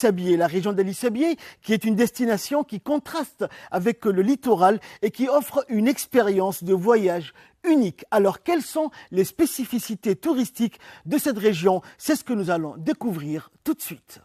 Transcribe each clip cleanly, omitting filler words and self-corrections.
Sabié, la région d'Ali Sabié, qui est une destination qui contraste avec le littoral et qui offre une expérience de voyage unique. Alors, quelles sont les spécificités touristiques de cette région? C'est ce que nous allons découvrir tout de suite.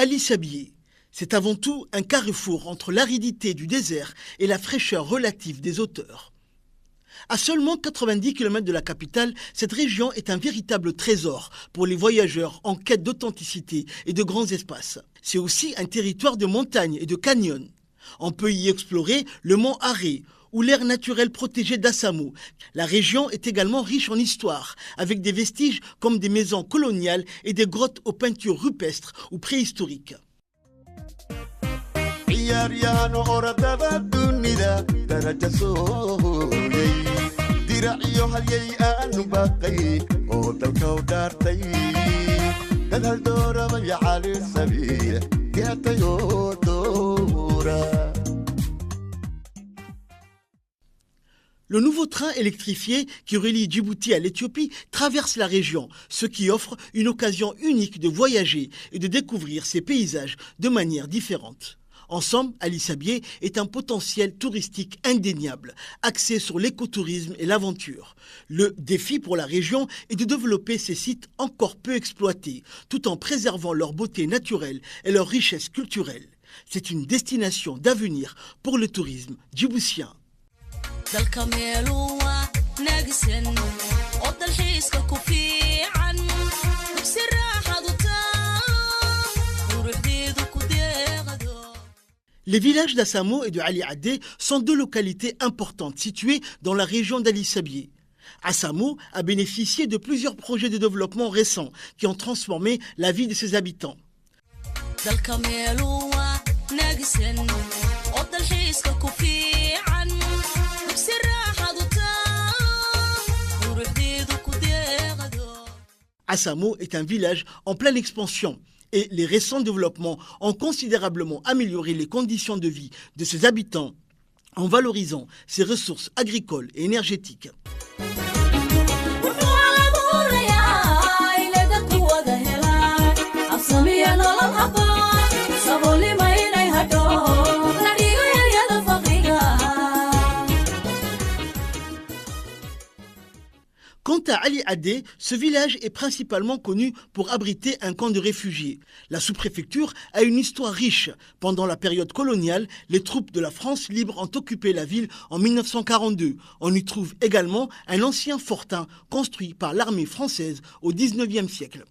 Ali Sabié, c'est avant tout un carrefour entre l'aridité du désert et la fraîcheur relative des hauteurs. À seulement 90 km de la capitale, cette région est un véritable trésor pour les voyageurs en quête d'authenticité et de grands espaces. C'est aussi un territoire de montagnes et de canyons. On peut y explorer le mont Arrée ou l'aire naturelle protégée d'Assamo. La région est également riche en histoire, avec des vestiges comme des maisons coloniales et des grottes aux peintures rupestres ou préhistoriques. Le nouveau train électrifié qui relie Djibouti à l'Éthiopie traverse la région, ce qui offre une occasion unique de voyager et de découvrir ces paysages de manière différente. En somme, Ali Sabié est un potentiel touristique indéniable, axé sur l'écotourisme et l'aventure. Le défi pour la région est de développer ces sites encore peu exploités, tout en préservant leur beauté naturelle et leur richesse culturelle. C'est une destination d'avenir pour le tourisme djiboutien. Les villages d'Assamo et de Ali Adé sont deux localités importantes situées dans la région d'Ali Sabié. Assamo a bénéficié de plusieurs projets de développement récents qui ont transformé la vie de ses habitants. Assamo est un village en pleine expansion et les récents développements ont considérablement amélioré les conditions de vie de ses habitants en valorisant ses ressources agricoles et énergétiques. Quant à Ali Adé, ce village est principalement connu pour abriter un camp de réfugiés. La sous-préfecture a une histoire riche. Pendant la période coloniale, les troupes de la France libre ont occupé la ville en 1942. On y trouve également un ancien fortin construit par l'armée française au XIXe siècle.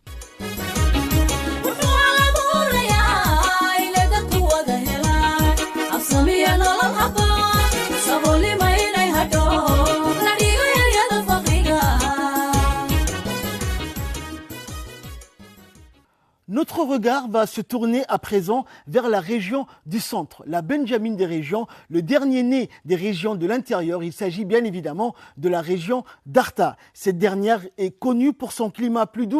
Notre regard va se tourner à présent vers la région du centre, la Benjamin des régions, le dernier né des régions de l'intérieur. Il s'agit bien évidemment de la région d'Arta. Cette dernière est connue pour son climat plus doux